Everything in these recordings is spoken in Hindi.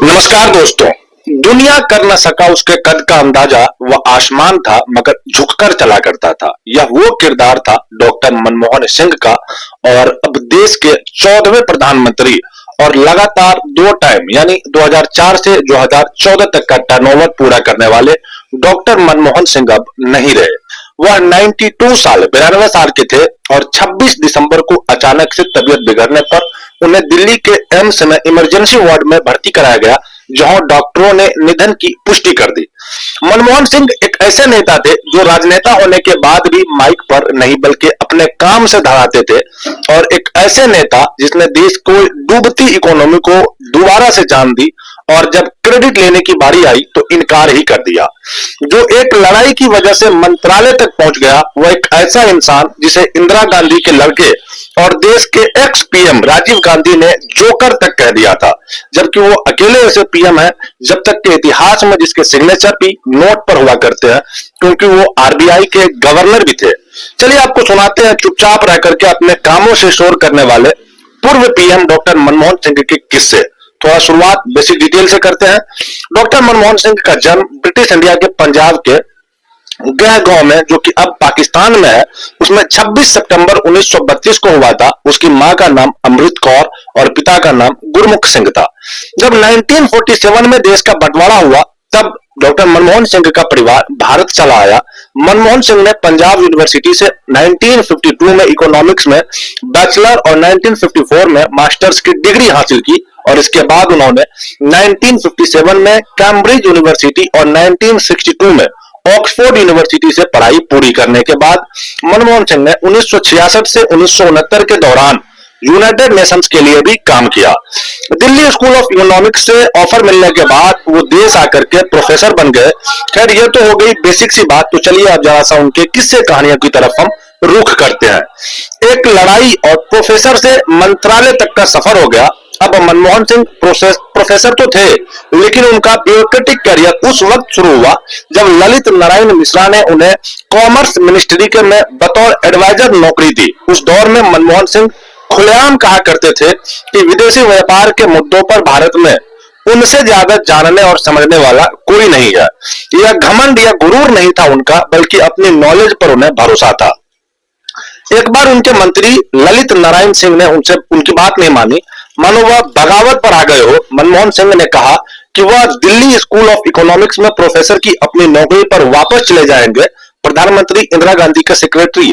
नमस्कार दोस्तों। दुनिया कर न सका उसके कद का अंदाजा, वह आसमान था मगर झुककर चला करता था। यह वो किरदार था डॉक्टर मनमोहन सिंह का, और अब देश के 14वें प्रधानमंत्री और लगातार दो टाइम यानी 2004 से 2014 तक का टर्नओवर पूरा करने वाले डॉक्टर मनमोहन सिंह अब नहीं रहे। वह 92 साल के थे और 26 दिसंबर को अचानक से तबीयत बिगड़ने पर उन्हें दिल्ली के एम्स में इमरजेंसी वार्ड में भर्ती कराया गया, जहां डॉक्टरों ने निधन की पुष्टि कर दी। मनमोहन सिंह एक ऐसे नेता थे जो राजनेता होने के बाद भी माइक पर नहीं बल्कि अपने काम से धराते थे, और एक ऐसे नेता जिसने देश को डूबती इकोनॉमी को दोबारा से जान दी, और जब क्रेडिट लेने की बारी आई तो इनकार ही कर दिया। जो एक लड़ाई की वजह से मंत्रालय तक पहुंच गया, वह एक ऐसा इंसान जिसे इंदिरा गांधी के लड़के और देश के एक्स पीएम राजीव गांधी ने जोकर तक कह दिया था, जबकि वो अकेले ऐसे पीएम है जब तक के इतिहास में जिसके सिग्नेचर भी नोट पर हुआ करते हैं, क्योंकि वो आरबीआई के गवर्नर भी थे। चलिए आपको सुनाते हैं चुपचाप रह करके अपने कामों से शोर करने वाले पूर्व पीएम डॉक्टर मनमोहन सिंह के किस्से। थोड़ा शुरुआत बेसिक डिटेल से करते हैं। डॉक्टर मनमोहन सिंह का जन्म ब्रिटिश इंडिया के पंजाब के गह गांव में, जो कि अब पाकिस्तान में है, उसमें 26 सितंबर 1932 को हुआ था। उसकी मां का नाम अमृत कौर और पिता का नाम गुरमुख सिंह था। जब 1947 में देश का बंटवारा हुआ, तब डॉक्टर मनमोहन सिंह का परिवार भारत चला आया। मनमोहन सिंह ने पंजाब यूनिवर्सिटी से 1952 में इकोनॉमिक्स में बैचलर और 1954 में मास्टर्स की डिग्री हासिल की, और इसके बाद उन्होंने 1957 में कैम्ब्रिज यूनिवर्सिटी और 1962 में ऑक्सफोर्ड यूनिवर्सिटी से पढ़ाई पूरी करने के बाद मनमोहन सिंह ने 1966 से 1969 के दौरान यूनाइटेड नेशंस के लिए भी काम किया। दिल्ली स्कूल ऑफ इकोनॉमिक्स से ऑफर मिलने के बाद वो देश आकर के प्रोफेसर बन गए। खैर, ये तो हो गई बेसिक सी बात। तो चलिए अब जरा सा उनके किस्से कहानियों की तरफ हम रुख करते हैं। एक लड़ाई और प्रोफेसर से मंत्रालय तक का सफर हो गया। अब मनमोहन सिंह प्रोफेसर तो थे, लेकिन उनका ब्यूरोक्रेटिक करियर उस वक्त शुरू हुआ जब ललित नारायण मिश्रा ने उन्हें कॉमर्स मिनिस्ट्री के में बतौर एडवाइजर नौकरी दी। उस दौर में मनमोहन सिंह खुलेआम कहा करते थे कि विदेशी व्यापार के मुद्दों पर भारत में उनसे ज्यादा जानने और समझने वाला कोई नहीं है। यह घमंड या गुरूर नहीं था उनका, बल्कि अपनी नॉलेज पर उन्हें भरोसा था। एक बार उनके मंत्री ललित नारायण सिंह ने उनसे उनकी बात नहीं मानी, मानो वह बगावत पर आ गए हो। मनमोहन सिंह ने कहा कि वह दिल्ली स्कूल ऑफ इकोनॉमिक्स में प्रोफेसर की अपनी नौकरी पर वापस चले जाएंगे। प्रधानमंत्री इंदिरा गांधी के सेक्रेटरी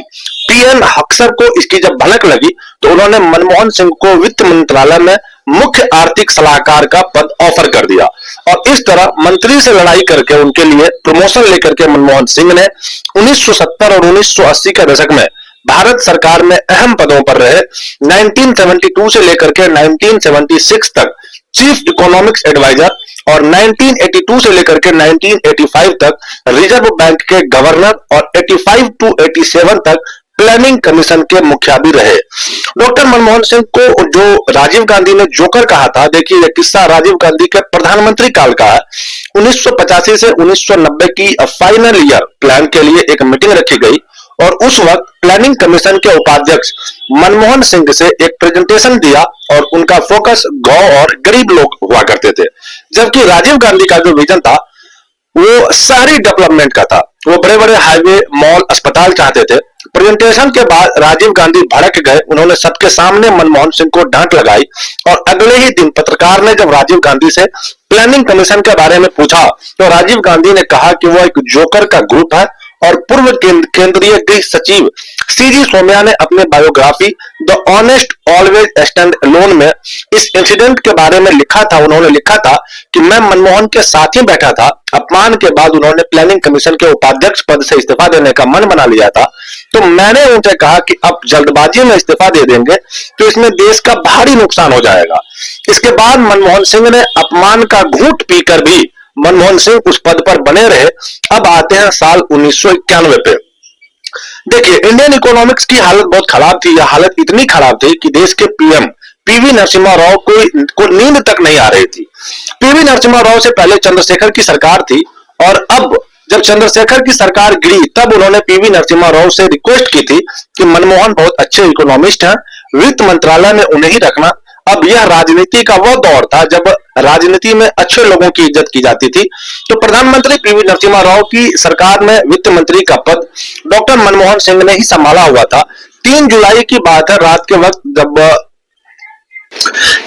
पीएन हक्सर को इसकी जब भनक लगी तो उन्होंने मनमोहन सिंह को वित्त मंत्रालय में मुख्य आर्थिक सलाहकार का पद ऑफर कर दिया, और इस तरह मंत्री से लड़ाई करके उनके लिए प्रमोशन लेकर के मनमोहन सिंह ने 1970 और 1980 के दशक में भारत सरकार में अहम पदों पर रहे। 1972 से लेकर के 1976 तक चीफ इकोनॉमिक्स एडवाइजर और 1982 से लेकर के 1985 तक रिजर्व बैंक के गवर्नर और 85 टू 87 तक प्लानिंग कमीशन के मुखिया भी रहे। डॉक्टर मनमोहन सिंह को जो राजीव गांधी ने जोकर कहा था, देखिए यह किस्सा राजीव गांधी के प्रधानमंत्री काल का है। 1985 से 1990 की फाइनल ईयर प्लान के लिए एक मीटिंग रखी गई, और उस वक्त प्लानिंग कमीशन के उपाध्यक्ष मनमोहन सिंह से एक प्रेजेंटेशन दिया, और उनका फोकस गांव और गरीब लोग हुआ करते थे, जबकि राजीव गांधी का जो विजन था वो शहरी डेवलपमेंट का था। वो बड़े बड़े हाईवे, मॉल, अस्पताल चाहते थे। प्रेजेंटेशन के बाद राजीव गांधी भड़क गए। उन्होंने सबके सामने मनमोहन सिंह को डांट लगाई, और अगले ही दिन पत्रकार ने जब राजीव गांधी से प्लानिंग कमीशन के बारे में पूछा तो राजीव गांधी ने कहा कि वह एक जोकर का ग्रुप है। और पूर्व केंद्रीय गृह सचिव सीजी सोम्या ने अपने biography the honest always stand alone में इस इंसिडेंट के बारे में लिखा था। उन्होंने लिखा था कि मैं मनमोहन के साथ ही बैठा था। अपमान के बाद उन्होंने प्लानिंग कमीशन के उपाध्यक्ष पद से इस्तीफा देने का मन बना लिया था, तो मैंने उनसे कहा कि अब जल्दबाजी में इस्तीफा दे देंगे तो इसमें देश का भारी नुकसान हो जाएगा। इसके बाद मनमोहन सिंह ने अपमान का घूंट पीकर भी मनमोहन सिंह उस पद पर बने रहे। अब आते हैं साल 1991 पे। देखिए, इंडियन इकोनॉमिक्स की हालत बहुत खराब थी। यह हालत इतनी खराब थी कि देश के पीएम पीवी नरसिम्हा राव को नींद तक नहीं आ रही थी। पीवी नरसिम्हा राव से पहले चंद्रशेखर की सरकार थी, और अब जब चंद्रशेखर की सरकार गिरी तब उन्होंने पीवी नरसिम्हा राव से रिक्वेस्ट की थी कि मनमोहन बहुत अच्छे इकोनॉमिस्ट हैं, वित्त मंत्रालय में उन्हें ही रखना। अब यह राजनीति का वह दौर था जब राजनीति में अच्छे लोगों की इज्जत की जाती थी। तो प्रधानमंत्री पीवी नरसिम्हा राव की सरकार में वित्त मंत्री का पद डॉक्टर मनमोहन सिंह ने ही संभाला हुआ था। 3 जुलाई की बात है, रात के वक्त जब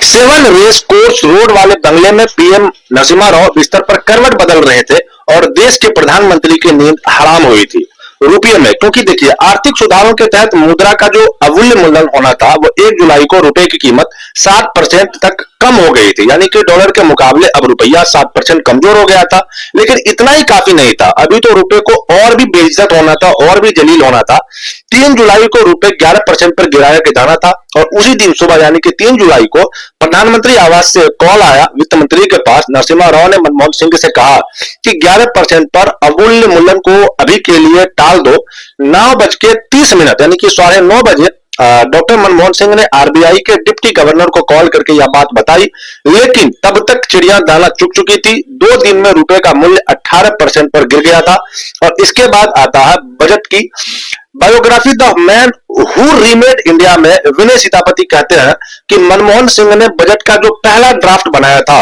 7 रेस कोर्स रोड वाले बंगले में पीएम नरसिम्हा राव बिस्तर पर करवट बदल रहे थे और देश के प्रधानमंत्री की नींद हराम हुई थी रुपये में। क्योंकि देखिए, आर्थिक सुधारों के तहत मुद्रा का जो अवूल्य मूल्यन होना था वो 1 जुलाई को रुपए की कीमत 7% तक कम हो गई थी, यानी कि डॉलर के मुकाबले अब रुपया 7% कमजोर हो गया था। लेकिन इतना ही काफी नहीं था, अभी तो रुपए को और भी बेइज्जत होना था और भी जलील होना था। 3 जुलाई को रुपए 11% पर गिराया के जाना था और उसी दिन सुबह यानी कि 3 जुलाई को प्रधानमंत्री आवास से कॉल आया वित्त मंत्री के पास। नरसिम्हा राव ने मनमोहन सिंह से कहा कि 11% पर अवूल्य मूल्यन को अभी के लिए टाल दो। 9:30 यानी कि 9:30 बजे डॉक्टर मनमोहन सिंह ने आरबीआई के डिप्टी गवर्नर को कॉल करके यह बात बताई, लेकिन तब तक चिड़िया दाना चुग चुकी थी। 2 दिन में रुपए का मूल्य 18% पर गिर गया था। और इसके बाद आता है बजट की biography the man who remade India में विनय सीतापति कहते हैं कि मनमोहन सिंह ने बजट का जो पहला ड्राफ्ट बनाया था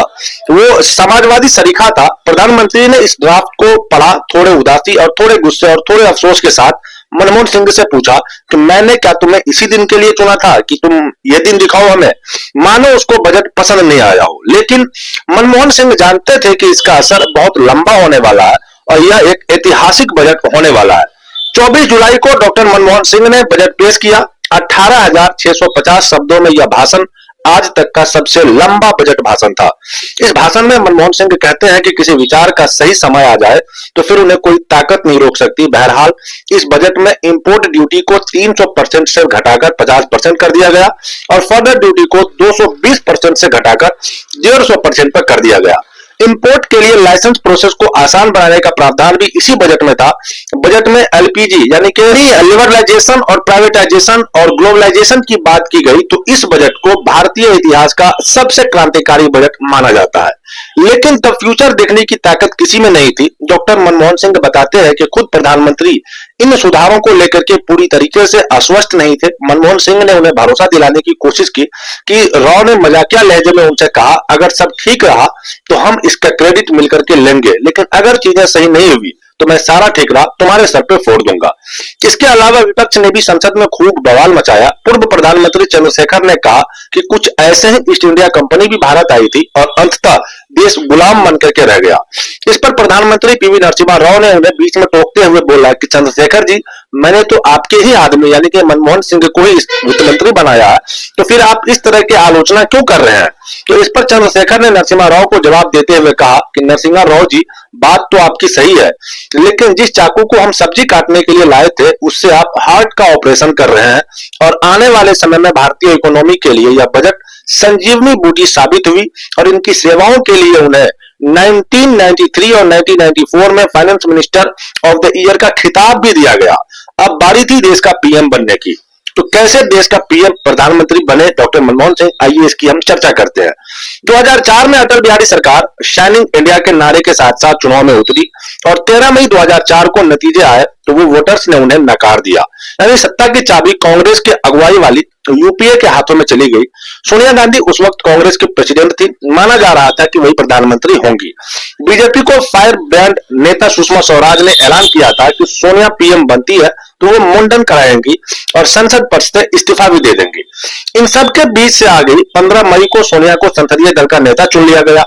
वो समाजवादी सरीखा था। प्रधानमंत्री ने इस ड्राफ्ट को पढ़ा, थोड़े उदासी और थोड़े गुस्से और थोड़े अफसोस के साथ मनमोहन सिंह से पूछा कि मैंने क्या तुम्हें इसी दिन के लिए चुना था कि तुम ये दिन दिखाओ हमें। मानो उसको बजट पसंद नहीं आया हो, लेकिन मनमोहन सिंह जानते थे कि इसका असर बहुत लंबा होने वाला है और यह एक ऐतिहासिक बजट होने वाला है। 24 जुलाई को डॉक्टर मनमोहन सिंह ने बजट पेश किया। 18,650 शब्दों में यह भाषण आज तक का सबसे लंबा बजट भाषण था। इस भाषण में मनमोहन सिंह कहते हैं कि किसी विचार का सही समय आ जाए तो फिर उन्हें कोई ताकत नहीं रोक सकती। बहरहाल इस बजट में इंपोर्ट ड्यूटी को 300% से घटाकर 50% कर दिया गया और फर्दर ड्यूटी को 220% से घटाकर 150% पर कर दिया गया। इंपोर्ट के लिए लाइसेंस प्रोसेस को आसान बनाने का प्रावधान भी इसी बजट में था। बजट में एलपीजी यानी कि लिबरलाइजेशन और प्राइवेटाइजेशन और ग्लोबलाइजेशन की बात की गई, तो इस बजट को भारतीय इतिहास का सबसे क्रांतिकारी बजट माना जाता है। लेकिन तब फ्यूचर देखने की ताकत किसी में नहीं थी। डॉक्टर मनमोहन सिंह बताते हैं कि खुद प्रधानमंत्री इन सुधारों को लेकर के पूरी तरीके से आश्वस्त नहीं थे। मनमोहन सिंह ने उन्हें भरोसा दिलाने की कोशिश की कि राव ने मजाकिया लहजे में उनसे कहा, अगर सब ठीक रहा तो हम इसका क्रेडिट मिलकर के लेंगे, लेकिन अगर चीजें सही नहीं हुई तो मैं सारा ठेकरा तुम्हारे सर पे फोड़ दूंगा। इसके अलावा विपक्ष ने भी संसद में खूब बवाल मचाया। पूर्व प्रधानमंत्री चंद्रशेखर ने कहा कि कुछ ऐसे ही ईस्ट इंडिया कंपनी भी भारत आई थी और अंततः देश गुलाम बनकर के रह गया। इस पर प्रधानमंत्री पीवी नरसिम्हा राव ने उन्हें बीच में टोकते हुए बोला कि चंद्रशेखर जी, मैंने तो आपके ही आदमी यानी कि मनमोहन सिंह को ही वित्त मंत्री बनाया है, तो फिर आप इस तरह की आलोचना क्यों कर रहे हैं। तो इस पर चंद्रशेखर ने नरसिम्हा राव को जवाब देते हुए कहा कि नरसिम्हा राव जी, बात तो आपकी सही है, लेकिन जिस चाकू को हम सब्जी काटने के लिए लाए थे उससे आप हार्ट का ऑपरेशन कर रहे हैं और आने वाले समय में भारतीय इकोनॉमी के लिए यह बजट संजीवनी बूटी साबित हुई और इनकी सेवाओं के लिए उन्हें 1993 और 1994 में finance minister of the year का खिताब भी दिया गया। अब बारी थी देश का पीएम बनने की। तो कैसे देश का पीएम प्रधानमंत्री बने डॉक्टर मनमोहन सिंह, आइए इसकी हम चर्चा करते हैं। 2004 में अटल बिहारी सरकार शाइनिंग इंडिया के नारे के साथ साथ चुनाव में उतरी और 13 मई 2004 को नतीजे आए तो वो वोटर्स ने उन्हें नकार दिया। यानी सत्ता की चाबी कांग्रेस के अगुवाई वाली यूपीए के हाथों में चली गई। सोनिया गांधी उस वक्त कांग्रेस की प्रेसिडेंट थी, माना जा रहा था कि वही प्रधानमंत्री होंगी। बीजेपी को फायर ब्रांड नेता सुषमा स्वराज ने ऐलान किया था कि सोनिया पीएम बनती है तो वो मुंडन कराएंगी और संसद पद से इस्तीफा भी दे देंगी। इन सब के बीच से आ गई 15 मई को सोनिया को संसदीय दल का नेता चुन लिया गया।